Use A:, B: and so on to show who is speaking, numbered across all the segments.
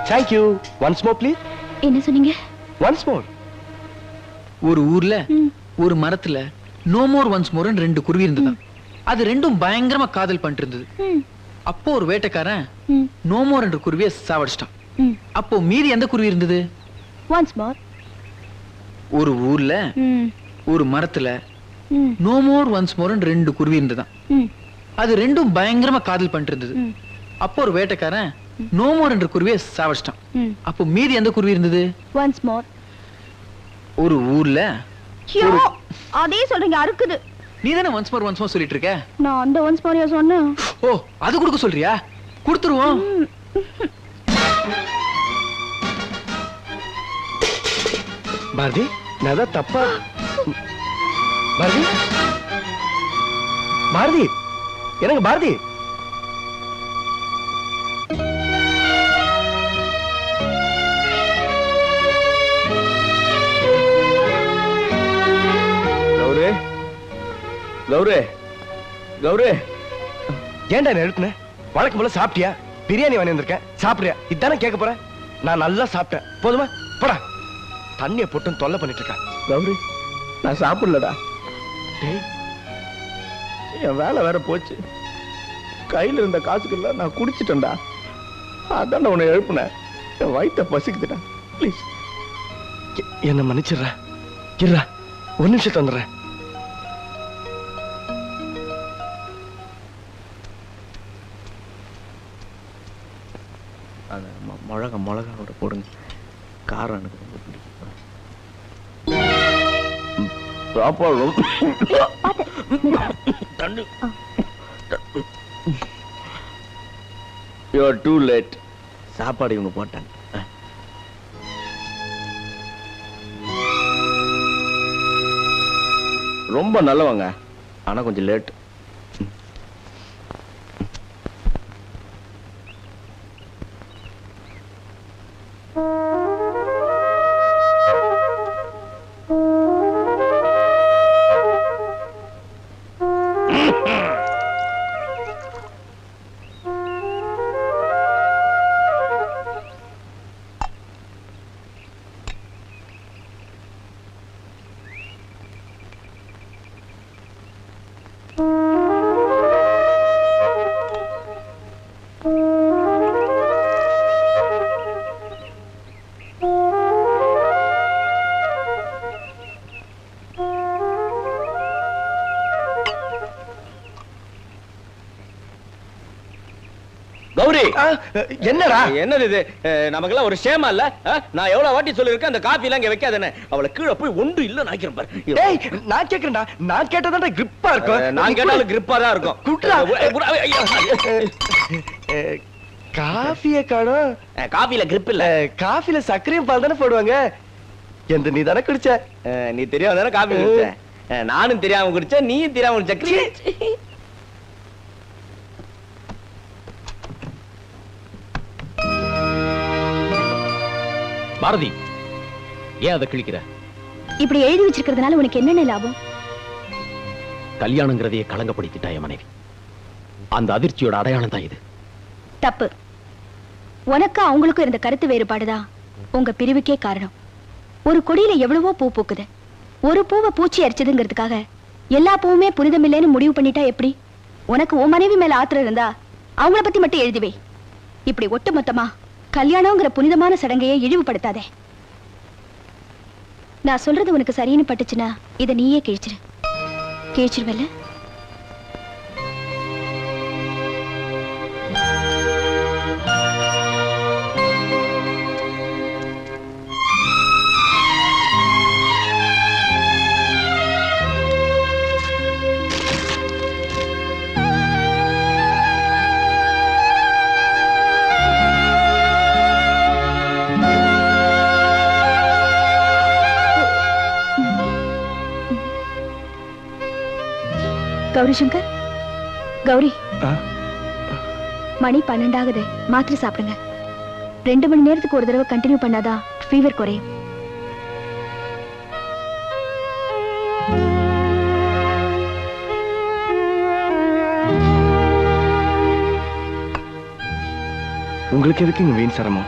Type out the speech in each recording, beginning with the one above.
A: Thank you. Once more, please.
B: என்ன சொன்னீங்க?
A: Once more.
C: ஒரு ஊர்ல ஒரு மரத்துல நோ மோர் ஒன்ஸ் மோர்னு 2 குருவி இருந்தது. அது ரெண்டும் பயங்கரமா காதல் பண்ணிட்டு இருந்தது. அப்போ ஒரு வேட்டைக்காரன் நோ மோர் என்ற குருவியை சாவடிச்சிட்டான். அப்போ மீதி எந்த குருவி இருந்தது?
B: Once more.
C: ஒரு ஊர்ல ஒரு மரத்துல நோ மோர் ஒன்ஸ் மோர்னு 2 குருவி இருந்தது. அது ரெண்டும் பயங்கரமா காதல் பண்ணிட்டு இருந்தது. அப்போ ஒரு வேட்டைக்காரன் நோ மோர் என்ற குருவியை சாவடிச்சிட்டான். அப்போ மீதி எந்த குருவி இருந்தது?
B: Once more.
C: ஒரு ஊர்ல
B: அதே சொல்றீங்க அறுக்குது.
C: நீ தானே ஒன்ஸ் மோர் சொல்லிட்டு இருக்க.
B: நான் அந்த ஒன்ஸ் மோர் சொன்னேன்.
C: ஓ அது கொடுக்க சொல்றியா? கொடுத்துருவோம்.
A: பாரதி நான் தப்பா பாரதி பாரதி எனக்கு பாரதி கௌரே கௌரே கௌரே ஏன்டா நிறுத்தின? வழக்கம் போல சாப்பிட்டியா? பிரியாணி வாங்கி வந்திருக்கேன், சாப்பிடுறியா? இதானே கேட்க போறேன். நான் நல்லா சாப்பிட்டேன், போதுமா? போடா. தண்ணியை போட்டு தொல்லை பண்ணிட்டு இருக்கேன்.
D: கௌரி நான் சாப்பிடலடா. என் வேலை வேற போச்சு. கையில இருந்த காசுக்கெல்லாம் நான் குடிச்சிட்டேன்டா. அதான் உன்னை எழுப்புனேன். என் வயிற்ற பசிக்குதுடா. ப்ளீஸ்
A: என்ன மன்னிச்சிடுற. இருடா, ஒரு நிமிஷத்து வந்துடுறேன்.
D: அந்த மிளகாவோட போடுங்க. காரம் எனக்கு ரொம்ப பிடிக்கும். சாப்பாடு யூ ஆர் டூ லேட். சாப்பாடு இவங்க போட்டாங்க. ரொம்ப நல்லவங்க, ஆனா கொஞ்சம் லேட். கௌரி
A: என்னடா
D: என்னது இது? நமக்கெல்லாம் ஒரு ஷேமா இல்ல? நான் எவ்வளவு வாட்டி சொல்லிருக்கேன் அந்த காபி எல்லாம் இங்க வைக்காதே. அவளை கீழே போய் ஒன்று இல்ல நாக்கிறேன் பாரு.
A: டேய் நான் கேக்குறேன்டா. நான் கேட்டதான்டா கிரிப்பா இருக்கும்.
D: நான் கேட்டாலும் கிரிப்பா தான் இருக்கும்.
A: காஃபியை காணோம்.
D: காபில கிரிப் இல்ல.
A: காஃபில சர்க்கரையும் பால் தானே போடுவாங்க. எந்த நீ தானே குடிச்ச?
D: நீ தெரியாம தானே காபி குடிச்ச. நானும் தெரியாம குடிச்சேன், நீயும் தெரியாம குடிச்ச.
E: பாரதி, ஏன் அதை கிழிக்கிற?
B: இப்படி எழுதி வச்சிருக்கிறதுனால உனக்கு என்னென்ன லாபம்?
E: கல்யாணங்கிறதையே களங்கப்படுத்திட்டா என் மனைவி. அந்த அதிர்ச்சியோட அடையாளம் தான் இது.
B: தப்பு. உனக்கு அவங்களுக்கும் இருந்த கருத்து வேறுபாடுதான் உங்க பிரிவுக்கே காரணம். ஒரு கொடியில எவ்வளவோ பூ பூக்குது. ஒரு பூவை பூச்சி அரிச்சதுங்கிறதுக்காக எல்லா பூவுமே புனிதமில்லைன்னு முடிவு பண்ணிட்டா எப்படி? உனக்கு உன் மனைவி மேல ஆத்திரம் இருந்தா அவங்கள பத்தி மட்டும் எழுதிவே. இப்படி ஒட்டு மொத்தமா கல்யாணங்கிற புனிதமான சடங்கையை இழிவுபடுத்தாதே. நான் சொல்றது உனக்கு சரின்னு பட்டுச்சுன்னா இதை நீயே கிழிச்சிரு. கிழிச்சிருவல்ல? கௌரி சங்கர், கௌரி, மணி 12 ஆகுது. மாத்திரை சாப்பிடுங்க. 2 மணி நேரத்துக்கு ஒரு தடவை கண்டினியூ பண்ணாதான் ஃபீவர் குறையும்.
A: உங்களுக்கு எதுக்கு இங்க வீண் சிரமம்?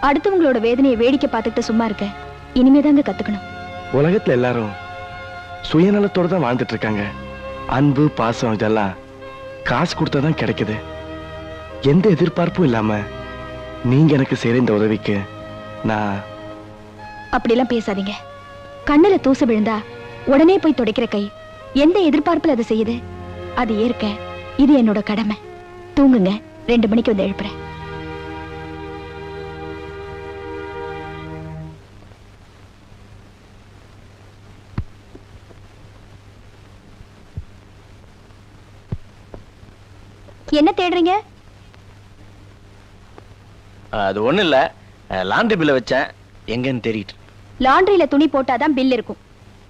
B: அடுத்தவங்களோட வேதனையை வேடிக்கை பார்த்துட்டு சும்மா இருக்க இனிமேதாங்க கத்துக்கணும்.
A: உலகத்துல எல்லாரும் சுயநலத்தோட தான் வாழ்ந்துட்டு இருக்காங்க. அன்பு பாசம் இதெல்லாம் காசு கொடுத்தாதான் கிடைக்குது. எந்த எதிர்பார்ப்பும் இல்லாம நீங்க எனக்கு செய்யற இந்த உதவிக்கு நான்
B: அப்படிலாம் பேசாதீங்க. கண்ணுல தூசு விழுந்தா உடனே போய் துடைக்கிற கை எந்த எதிர்பார்ப்புல அதை செய்யுது? அது ஏற்க இது என்னோட கடமை. தூங்குங்க, 2 மணிக்கு வந்து எழுப்புறேன். என்ன தேடுறீங்க?
A: அது ஒண்ணு இல்ல, லாண்டரி பில்ல வச்சேன், எங்கன்னு தெரியிட்டு.
B: லாண்டரியில துணி போட்டாதான் பில் இருக்கும்,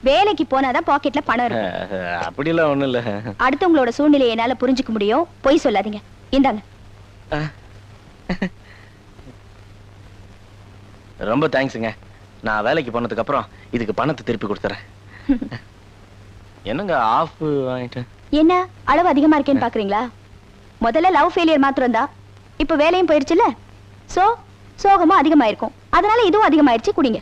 B: வேலைக்கு போனாதான் பாக்கெட்ல பணம் இருக்கும்.
A: அப்படிலாம் ஒண்ணு இல்ல.
B: அடுத்தவங்களோட சூழ்நிலையை என்னால புரிஞ்சுக்க முடியும், பொய் சொல்லாதீங்க. இந்தாங்க.
A: ரொம்ப தேங்க்ஸுங்க. நான் வேலைக்கு போனதுக்கு அப்புறம் இதுக்கு பணத்தை திருப்பி கொடுத்துறேன். என்னங்க ஆஃப் வாங்கிட்டு?
B: என்ன அளவு அதிகமா இருக்கேன்னு பாக்குறீங்களா? முதல்ல லவ் ஃபெயிலியர் மாத்திரம் தான், இப்ப வேலையும் போயிருச்சுல, சோ சோகமும் அதிகமாயிருக்கும். அதனால இதுவும் அதிகமாயிருச்சு. குடிங்க.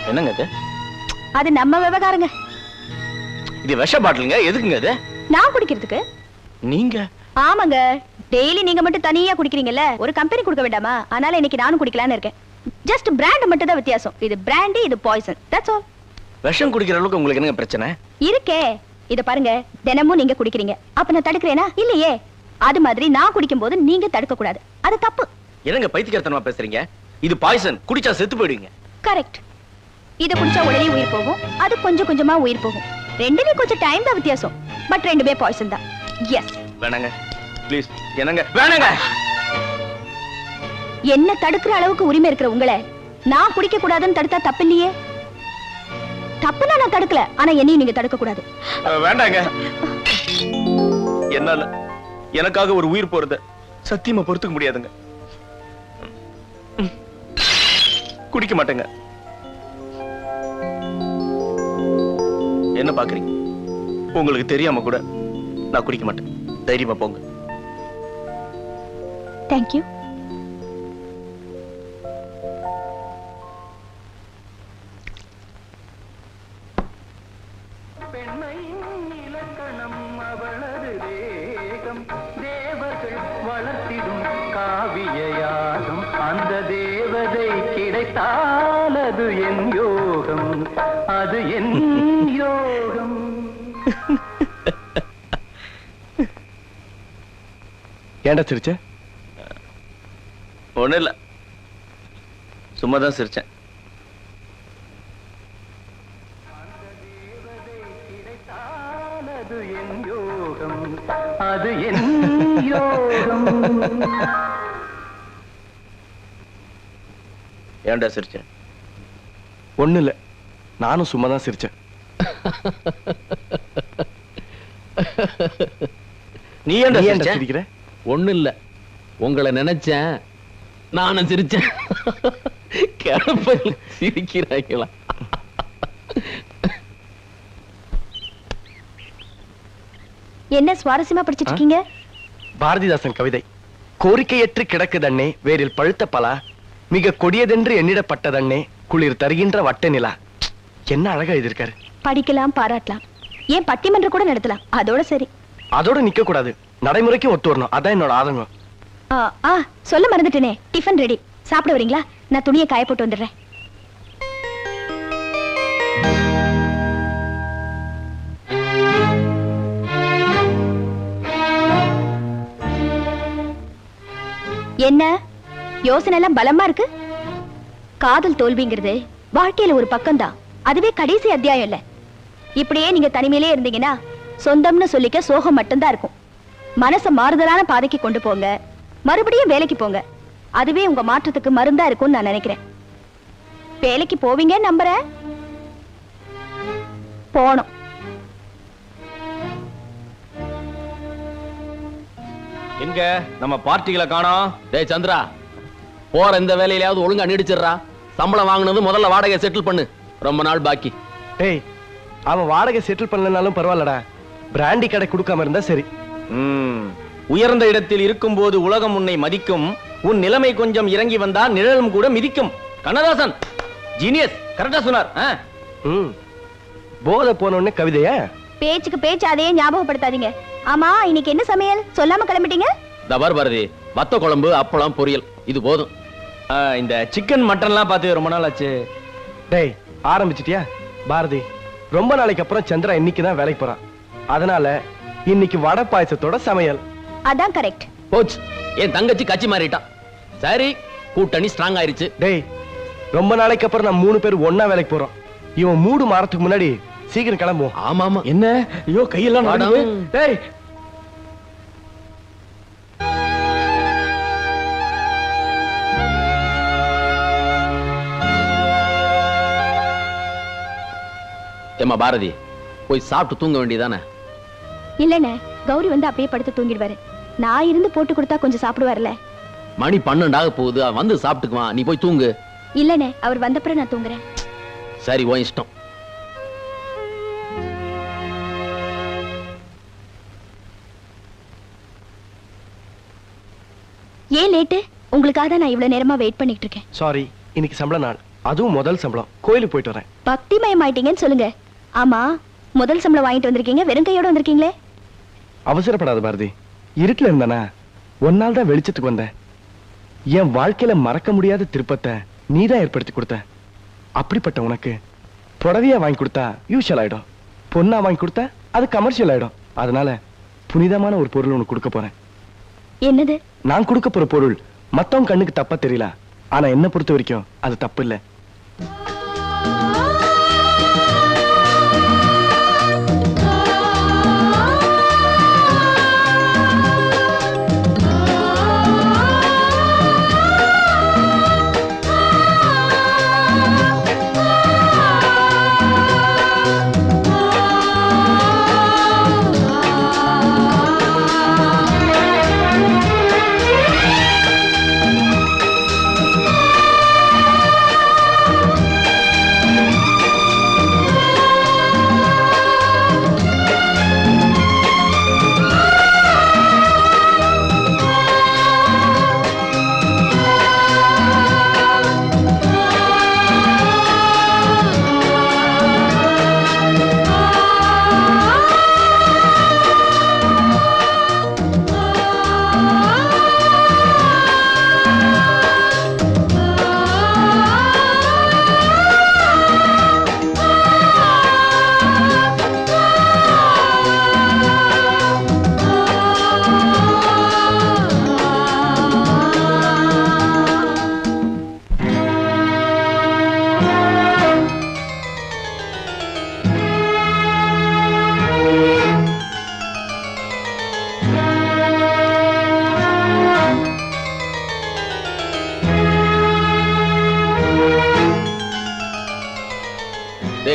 A: என்னங்க இது?
B: அது நம்ம விவகாரங்க.
A: இது விஷ பாட்டிலுங்க, எதுக்குங்க இது?
B: நான் குடிக்கிறதுக்கு.
A: நீங்க?
B: ஆமாங்க, டெய்லி நீங்க மட்டும் தனியா குடிக்கிறீங்கல்ல, ஒரு கம்பெனி கொடுக்க வேண்டாமா? அதனால இன்னைக்கு நானும் குடிக்கலான்னு இருக்கேன். ஜஸ்ட் பிராண்ட் மட்டும் தான் வித்தியாசம். இது பிராண்ட், இது பாய்சன். That's all.
A: விஷம் குடிக்கிற அளவுக்கு உங்களுக்கு என்னங்க பிரச்சனை?
B: இருக்கே, இத பாருங்க, தினமும் நீங்க குடிக்கிறீங்க. அப்ப நான் தடுக்கிறேனா? இல்லையே. அது மாதிரி நான் குடிக்கும் போது நீங்க தடுக்க கூடாது, அது தப்பு.
A: என்னங்க பைத்தியக்காரத்தனமா பேசுறீங்க? இது பாய்சன், குடிச்சா செத்து போயிடுவீங்க.
B: கரெக்ட். இத குடிச்சா உடனே உயிர் போகும், அது கொஞ்சம் கொஞ்சமா உயிர் போகும். ரெண்டுலயும் கொஞ்சம் டைம் தான் வித்தியாசம், பட் ரெண்டுமே பாய்சன் தான். எஸ்.
A: வேணாங்க ப்ளீஸ். என்னங்க வேணாங்க.
B: என்ன தடுக்கிற அளவுக்கு உரிமை இருக்கிற உங்களை நான் குடிக்க கூடாதுன்னு தடுத்தா தப்பு இல்லையே. தப்புனா நான் தடுக்கல, ஆனா என்னையும் நீங்க தடுக்க கூடாது.
A: வேண்டாங்க. என்னால எனக்காக ஒரு உயிர் போறத சத்தியமா பொறுத்துக்க முடியாதுங்க. குடிக்க மாட்டேங்க. என்ன பாக்குறீங்க? உங்களுக்கு தெரியாம கூட நான் குடிக்க மாட்டேன். தைரியமா போங்க.
B: தேங்க்யூ.
F: காவியாகும் அந்த தேவதை கிடைத்தால் அது என் யோகம், அது என் யோகம்.
A: ஏன்டா சிரிச்ச? ஒண்ணு இல்ல, சும்மாதான் சிரிச்சேன்.
F: அது என் யோகம், அது என் யோகம்.
A: ஏன்டா சிரிச்ச? ஒண்ணு இல்ல, நானும் சும்மாதான் சிரிச்சேன். நீ ஏன்டா சிரிக்கிற?
E: ஒண்ணு இல்ல, உங்களை நினைச்சேன், நானும் சிரிச்சேன். கிளப்பல் சிரிக்கிறாங்களா?
B: என்ன சுவாரஸ்யமா படிச்சிட்டு இருக்கீங்க?
A: பாரதிதாசன் கவிதை. கோரிக்கையற்று கிடக்குதண்ணே வேரில் பழுத்த பலா, மிக கொடியதென்று எண்ணிடப்பட்டதண்ணே குளிர் தருகின்ற வட்ட நிலா. என்ன அழகா எழுதியிருக்காரு.
B: படிக்கலாம், பாராட்டலாம், ஏன் பட்டிமன்றம் கூட நடத்தலாம். அதோட சரி.
A: அதோட நிக்க கூடாது, நடைமுறைக்கு ஒத்து வரணும். அதான் என்னோட ஆதங்கம்.
B: சொல்ல மறந்துட்டேனே, டிஃபன் ரெடி. சாப்பிட வரீங்களா? நான் துணியை காய போட்டு வந்துடுறேன். என்ன யோசனை எல்லாம் பலமா இருக்கு? காதல் தோல்விங்கிறது வாழ்க்கையில ஒரு பக்கம் தான், அதுவே கடைசி அத்தியாயம் இல்ல. இப்படியே நீங்க தனிமையிலே இருந்தீங்கன்னா சொந்தம்னு சொல்லிக்க சோகம் மட்டும்தான் இருக்கும். மனச மாறுதலான பாதைக்கு கொண்டு போங்க, மறுபடியும் வேலைக்கு போங்க. அதுவே உங்க மாற்றத்துக்கு மருந்தா இருக்கும்னு நான் நினைக்கிறேன். வேலைக்கு போவீங்க நம்புறேன். போனோம்.
E: எங்க நம்ம பார்ட்டிகளை காணோம்? டேய் சந்திரா, போற இந்த வேலையிலாவது ஒழுங்கா நீடிச்சிடுறா. சம்பளம் வாங்குனது முதல்ல வாடகை செட்டில் பண்ணு, ரொம்ப நாள் பாக்கி.
A: டேய், அவன் வாடகை செட்டில் பண்ணலனாலும் பரவாயில்லடா, பிராண்டி கடை கொடுக்காம இருந்தா சரி.
E: உயர்ந்த இடத்தில் இருக்கும்போது உலகம் உன்னை மதிக்கும், உன் நிலைமை கொஞ்சம் இறங்கி வந்தா நிழலும் கூட மிதிக்கும். கண்ணதாசன் ஜீனியஸ், கரெக்டா சொன்னார்.
A: போதை போன உடனே கவிதையா?
B: பேச்சுக்கு பேச்சு அதையே ஞாபகப்படுத்தாதீங்க. ஆமா, இன்னைக்கு என்ன சமையல் சொல்லாம கிளம்பிட்டீங்க?
E: தபார் பாரதி, வத்த குழம்பு, அப்பளம், பொரியல், இது போதும். இந்த சிக்கன் மட்டன்லாம் பார்த்து ரொம்ப நாள் ஆச்சு.
A: டேய், ஆரம்பிச்சிட்டியா? பாரதி, ரொம்ப நாளைக்கு அப்புறம் சந்திரா இன்னைக்கு தான் வேலைக்கு போறான். அதனால இன்னைக்கு வடை பாயசத்தோட சமையல்.
B: அதான் கரெக்ட்.
E: போச்சு, என் தங்கச்சி கட்சி மாறிட்டான். சரி, கூட்டணி ஸ்ட்ராங் ஆயிருச்சு.
A: டேய், ரொம்ப நாளைக்கு அப்புறம் நான் 3 பேர் ஒண்ணா வேலைக்கு போறோம். இவன் மூடு மாறத்துக்கு முன்னாடி சீக்கிரம் கிளம்புவோம்.
E: ஆமா ஆமா.
A: என்ன? ஐயோ, கையெல்லாம் நடுங்குது. டேய்,
E: ஏமா பாரதி, போய் சாப்பிட்டு தூங்க வேண்டியதானே?
B: இல்லண்ணே, கௌரி வந்து அப்படியே படுத்து தூங்கிடுவாரு. நான் இருந்து போட்டு கொடுத்தா கொஞ்சம் சாப்பிடுவார்ல.
E: மணி 12 போகுது, அவன் வந்து சாப்பிட்டுக்குவான், நீ போய் தூங்கு.
B: இல்லண்ணே, அவர் வந்தப்புறம் நான் தூங்குறேன்.
E: சரி, உன் இஷ்டம்.
B: ஏன் லேட்டு? உங்களுக்காக தான் நான் இவ்வளவு நேரமா வெயிட் பண்ணிட்டு இருக்கேன்.
A: சாரி, இன்னைக்கு சம்பள நாள், அதுவும் முதல் சம்பளம். கோயிலுக்கு போயிட்டு வரேன்.
B: பக்திமயம் ஆயிட்டீங்கன்னு சொல்லுங்க. ஆமா, முதல் சம்பளம் வாங்கிட்டு வந்திருக்கீங்க, வெறும் கையோட வந்திருக்கீங்களே.
A: அவசரப்படாத பாரதி, இருட்டுல இருந்தானா ஒரு நாள் தான் வெளிச்சத்துக்கு வந்தேன். என் வாழ்க்கையில மறக்க முடியாத திருப்பத்தை நீதான் ஏற்படுத்தி கொடுத்த. அப்படிப்பட்ட உனக்கு புடவையா வாங்கி கொடுத்தா யூஷுவல் ஆயிடும், பொண்ணா வாங்கி கொடுத்தா அது கமர்ஷியல் ஆயிடும். அதனால புனிதமான ஒரு பொருள் உனக்கு கொடுக்க போறேன்.
B: என்னது?
A: நான் கொடுக்க போற பொருள் மத்தவங்க கண்ணுக்கு தப்பா தெரியல, ஆனா என்ன பொறுத்த வரைக்கும் அது தப்பு இல்ல.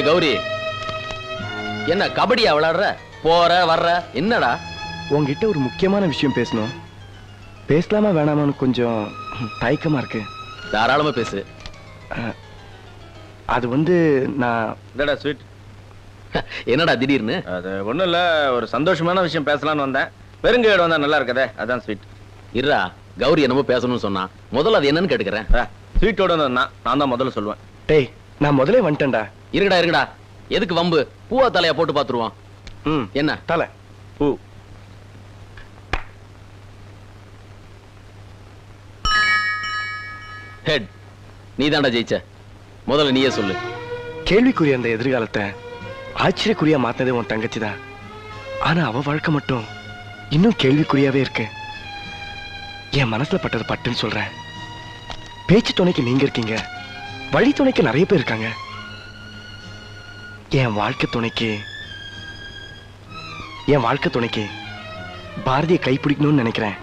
E: கௌரி, என்ன கபடியா விளையாடுற? போற வர்ற, என்னடா?
A: உங்ககிட்ட ஒரு முக்கியமான விஷயம் பேசணும். பேசலாமா வேணாமான்னு கொஞ்சம் தயக்கமா இருக்கு.
E: தாராளமா பேசு.
A: அது வந்து நான்
E: என்னடா ஸ்வீட்? என்னடா திடீர்னு? அது ஒண்ணும் இல்ல, ஒரு சந்தோஷமான விஷயம் பேசலாம்னு வந்தேன். வெறுங்கையோட வந்தா நல்லா இருக்கதே, அதான் ஸ்வீட். இருடா, கௌரி என்னமோ பேசணும்னு சொன்னா, முதல்ல அது என்னன்னு கேட்டுக்கிறேன். ஸ்வீட்டோட வந்தா நான் தான் முதல்ல சொல்லுவேன்.
A: டேய், நான் முதல்ல வந்துட்டேன்டா.
E: இருக்கடா, எதுக்கு வம்பு? பூவா தலையா போட்டு பாத்துருவான். என்ன
A: தலை? பூ.
E: ஹெட், நீ தான்டா ஜெயிச்ச. முதல்ல நீயே சொல்லு.
A: கேள்விக்குரிய அந்த எதிர்காலத்தை ஆச்சரியக்குறியா மாத்தினதே உன் தங்கச்சிதான். ஆனா அவ வாழ்க்கை மட்டும் இன்னும் கேள்விக்குறியாவே இருக்கு. என் மனசுல பட்டது பட்டுன்னு சொல்றேன். பேச்சு துணைக்கு நீங்க இருக்கீங்க, வழி துணைக்கு நிறைய பேர் இருக்காங்க. என் வாழ்க்கை துணைக்கு பாரதியை கைப்பிடிக்கணும்னு நினைக்கிறேன்.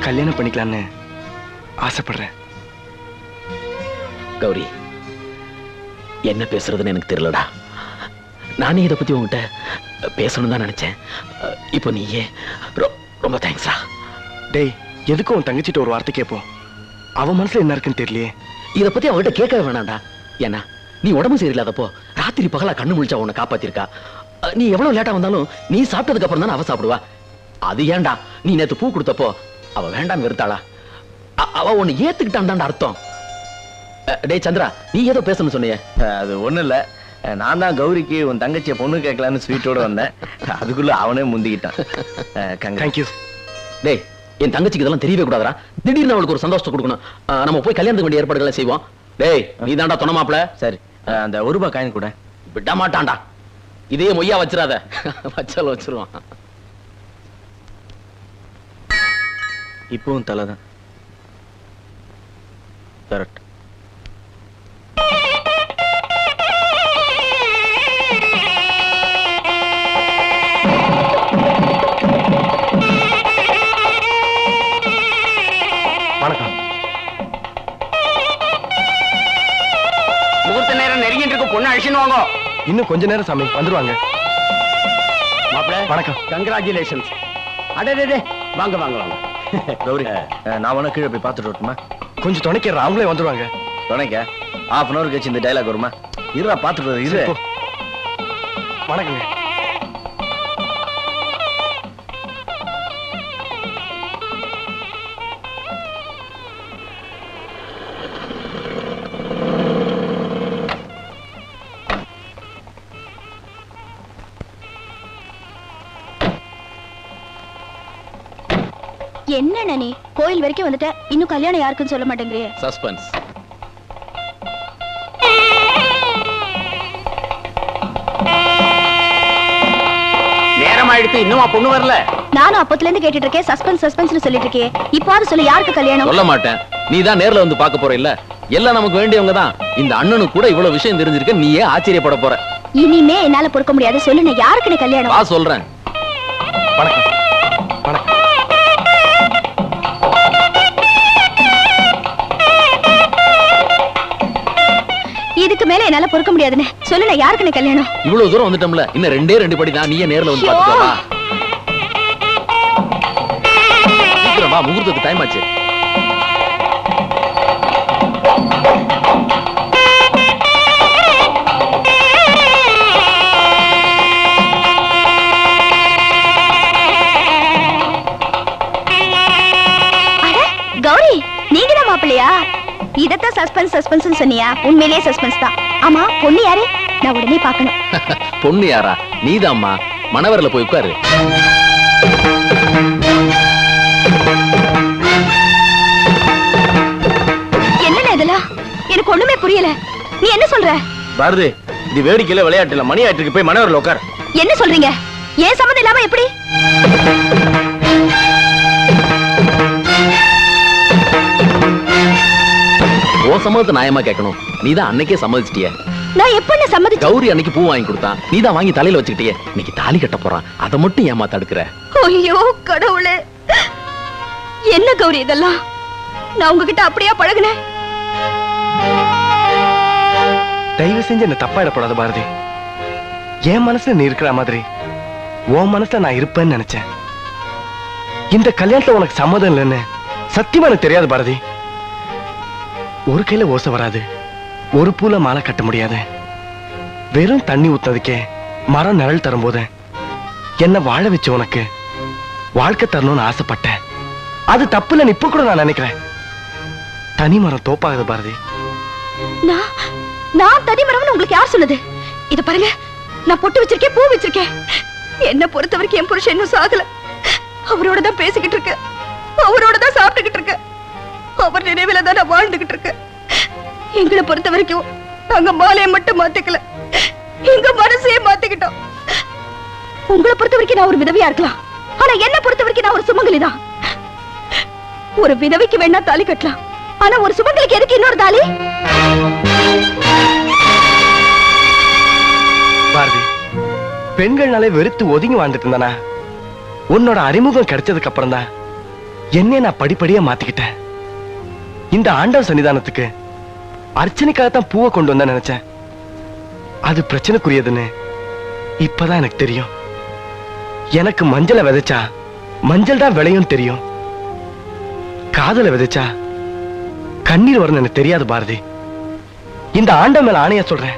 A: கல்யாணம் பண்ணிக்கலான்னு ஆசைப்படுறேன்.
E: கௌரி, என்ன பேசுறதுன்னு எனக்கு தெரியலடா. நானே இதை பத்தி உங்ககிட்ட பேசணும் தான் நினைச்சேன். இப்போ நீயே ரொம்ப தேங்க்ஸ்டா.
A: டேய், எதுக்கும் உன் தங்கச்சிட்ட ஒரு வார்த்தை கேட்போம். அவ மனசுல என்ன இருக்குன்னு தெரியலையே.
E: இதை பத்தி அவகிட்ட கேட்க வேணாம்டா. ஏன்னா நீ உடம்பு சரியில்லாதப்போ ராத்திரி பகலா கண்ணு முழிச்சா உன்னை காப்பாத்திருக்கா. நீ எவ்வளவு லேட்டா வந்தாலும் நீ சாப்பிட்டதுக்கு அப்புறம் தானே அவ சாப்பிடுவா. அது ஏன்டா நீ நேத்து பூ கொடுத்தப்போ அவ வேண்டாம் வெறுத்தாளா? அவ உன்னை ஏத்துக்கிட்டான் அர்த்தம். டேய் சந்திரா, நீ ஏதோ பேசணும்னு சொன்னியே.
A: அது ஒண்ணும் இல்ல, நான் தான் கௌரிக்கு உன் தங்கச்சியை பொண்ணு கேட்கலான்னு ஸ்வீட்டோட வந்தேன். அதுக்குள்ள அவனே முந்திக்கிட்டான். தேங்க்யூ.
E: டேய், என் தங்கச்சிக்கு இதெல்லாம் தெரியவே கூடாதுடா. திடீர்னு அவளுக்கு ஒரு சந்தோஷத்தை கொடுக்கணும். நம்ம போய் கல்யாணத்துக்கு வேண்டிய ஏற்பாடுகளை செய்வோம். டேய், நீ தாண்டா துணை மாப்பிள.
A: சரி, அந்த ஒரு ரூபாய் காயின் கூட.
E: விட மாட்டான்டா. இதே மொய்யா வச்சிடாத. வச்சாலும் வச்சிருவான்.
A: இப்பவும் தலைதான். கரெக்ட். வணக்கம்.
F: முகூர்த்த நேரம் நெருங்கிட்டு இருக்கு, பொண்ணு அழிச்சுன்னு வாங்க.
A: இன்னும் கொஞ்ச நேரம் சாமி வந்துருவாங்க.
F: மாப்பிள
A: வணக்கம்.
F: கங்க்ராச்சுலேஷன்ஸ். அடே வாங்க வாங்க வாங்க.
A: கௌரி, நான் வேணா கீழே போய் பார்த்துட்டு வரட்டுமா? கொஞ்சம் துணைக்கிற, அவங்களே வந்துருவாங்க. துணைக்க half an hour கழிச்சு இந்த டைலாக் வருமா? இருடா பார்த்துட்டு வர. இரு. வணக்கங்க.
B: என்ன நீ கோயில் வரைக்கும் வந்துட்ட, இன்னும் கல்யாணம் யாருக்குன்னு சொல்ல மாட்டேங்கிறியே?
E: சஸ்பென்ஸ்.
F: நேரம் ஆயிடுத்து, இன்னும் பொண்ணு வரல.
B: நானும் அப்பத்துல இருந்து கேட்டுட்டு இருக்கேன், சஸ்பென்ஸ் சஸ்பென்ஸ் சொல்லிட்டு இருக்கே. இப்பாவது சொல்லு, யாருக்கு கல்யாணம்?
E: சொல்ல மாட்டேன். நீ தான் நேர்ல வந்து பார்க்க போற இல்ல? எல்லாம் நமக்கு வேண்டியவங்க தான். இந்த அண்ணனுக்கு கூட இவ்வளவு விஷயம் தெரிஞ்சிருக்க, நீயே ஆச்சரியப்பட போற.
B: இனிமே என்னால பொறுக்க முடியாது. சொல்லு, நான் யாருக்கு கல்யாணம்?
E: வா சொல்றேன்.
A: வணக்கம். வணக்கம்.
B: இதுக்கு மேல என்னால பொறுக்க முடியாதுன்னு சொல்லு, நான் யாருக்கு கல்யாணம்?
E: இவ்வளவு தூரம் வந்துட்டோம்ல, இன்னும் ரெண்டே ரெண்டு படி தான். நீயே நேர்ல வந்து பாத்துக்கோ. வா. சீக்கிரம் வா, முகூர்த்தத்துக்கு டைம் ஆச்சு.
B: கௌரி, நீங்க தான் மாப்பிள்ளையா? இதத்தான் சஸ்பென்ஸ் சஸ்பென்ஸ் சொன்னியா? உண்மையிலேயே சஸ்பென்ஸ் தான். ஆமா, பொண்ணு யாரு? நான் உடனே பார்க்கணும்.
E: பொண்ணு யாரா? நீதாம்மா. மணவரல போய் உட்காரு.
B: என்னடா இதெல்லாம்? எனக்கு ஒண்ணுமே புரியல. நீ என்ன சொல்ற?
A: பாரதி, இது வேடிக்கையில விளையாட்டு இல்ல, மணி ஆயிட்டு போய் மணவரில் உட்கார்.
B: என்ன சொல்றீங்க? ஏன் சம்மந்தம் இல்லாம எப்படி?
E: ஓ சம்மதத்தை நியாயமா கேட்கணும். நீதான் அன்னைக்கே சம்மதிச்சிட்டிய.
B: நான் எப்ப சம்மதிச்சேன்?
E: கௌரி அன்னைக்கு பூ வாங்கி கொடுத்தா, நீதான் வாங்கி தலையில வச்சுக்கிட்டியே. இன்னைக்கு தாலி கட்ட போறான், அதை மட்டும் ஏமா தடுக்கிற?
B: ஐயோ கடவுளே, என்ன கௌரி இதெல்லாம்? நான் உங்ககிட்ட அப்படியே பழகுனேன்.
A: தயவு செஞ்சு என்ன தப்பா இடப்படாத பாரதி. என் மனசுல நீ இருக்கிற மாதிரி உன் மனசுல நான் இருப்பேன்னு நினைச்சேன். இந்த கல்யாணத்துல உனக்கு சம்மதம் இல்லைன்னு சத்தியமா எனக்கு தெரியாது பாரதி. ஒரு கையில ஓசை வராது, ஒரு பூல மாலை கட்ட முடியாது. வெறும் தண்ணி ஊத்துனதுக்கே மரம் நிழல் தரும்போது என்ன வாழ வச்சு உனக்கு வாழ்க்கை தரணும்னு ஆசைப்பட்டேன். அது தப்புல இப்ப கூட நான் நினைக்கிறேன். தனி மரம் தோப்பாகுது பாரதி.
B: நான் தனி மரம்னு உங்களுக்கு யார் சொன்னது? இத பாருங்க, நான் பொட்டு வச்சிருக்கேன், பூ வச்சிருக்கேன். என்ன பொறுத்த வரைக்கும் என் புருஷன் இன்னும் சாகல. அவரோட தான் பேசிக்கிட்டு இருக்க, அவரோட தான் சாப்பிட்டுக்கிட்டு இருக்க, அவர் நினைவுல தான் நான் வாழ்ந்துகிட்டு இருக்கேன். எங்களை பொறுத்த வரைக்கும் நாங்க மாலையை மட்டும் மாத்திக்கல, எங்க மனசையே மாத்திக்கிட்டோம். உங்களை பொறுத்த வரைக்கும் நான் ஒரு விதவையா இருக்கலாம், ஆனா என்ன பொறுத்த வரைக்கும் நான் ஒரு சுமங்கலி தான். ஒரு விதவைக்கு வேணா தாலி கட்டலாம், ஆனா ஒரு சுமங்கலிக்கு எதுக்கு இன்னொரு தாலி?
A: பாரதி, பெண்கள்னாலே வெறுத்து ஒதுங்கி வாழ்ந்துட்டு இருந்தானா? உன்னோட அறிமுகம் கிடைச்சதுக்கு அப்புறம் தான் என்னை நான் படிப்படியா மாத்திக்கிட்டேன். இந்த ஆண்டவ சன்னிதானத்துக்கு அர்ச்சனைக்காகத்தான் பூவை கொண்டு வந்தா நினைச்சேன். அது பிரச்சனைக்குரியதுன்னு இப்பதான் எனக்கு தெரியும். எனக்கு மஞ்சளை விதைச்சா மஞ்சள் தான் விளையும் தெரியும், காதலை விதைச்சா கண்ணீர் வரும்னு எனக்கு தெரியாது பாரதி. இந்த ஆண்ட மேல ஆணைய சொல்றேன்,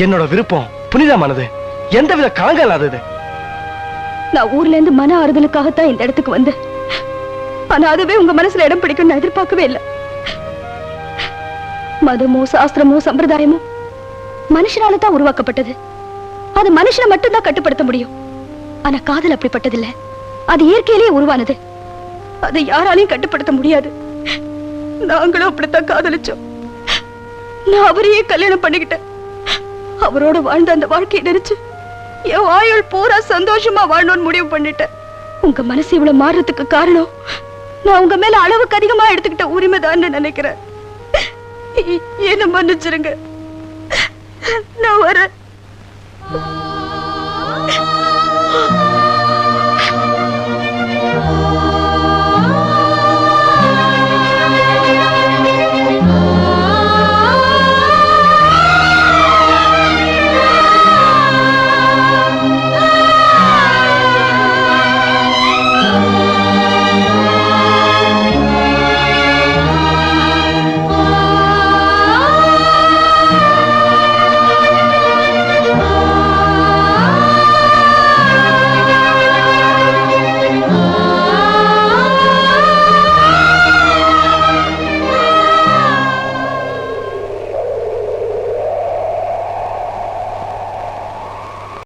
A: என்னோட விருப்பம் புனிதமானது, எந்தவித களங்கம் இல்லாதது.
B: நான் ஊர்ல இருந்து மன ஆறுதலுக்காகத்தான் இந்த இடத்துக்கு வந்தேன். ஆனா அதுவே உங்க மனசுல இடம் பிடிக்கும் நான் எதிர்பார்க்கவே இல்லை. மதமோ சாஸ்திரமோ சம்பிரதாயமோ மனுஷனால தான் உருவாக்கப்பட்டது. அது மனுஷனை மட்டும்தான் கட்டுப்படுத்த முடியும். ஆனா காதல் அப்படிப்பட்டதில்ல. அது இயற்கையிலேயே உருவானது. அதை யாராலையும் கட்டுப்படுத்த முடியாது. நாங்களும் அப்படித்தான் காதலிச்சோம். நான் அவரையே கல்யாணம் பண்ணிக்கிட்டேன். அவரோட வாழ்ந்த அந்த வாழ்க்கையை நினைச்சு என் ஆயுள் பூரா சந்தோஷமா வாழணும்னு முடிவு பண்ணிட்டேன். உங்க மனசு இவ்வளவு மாறுறதுக்கு காரணம் நான் உங்க மேல அளவுக்கு அதிகமா எடுத்துக்கிட்ட உரிமைதான் நினைக்கிறேன். என்ன மன்னிச்சிருங்க. நான் வரேன்.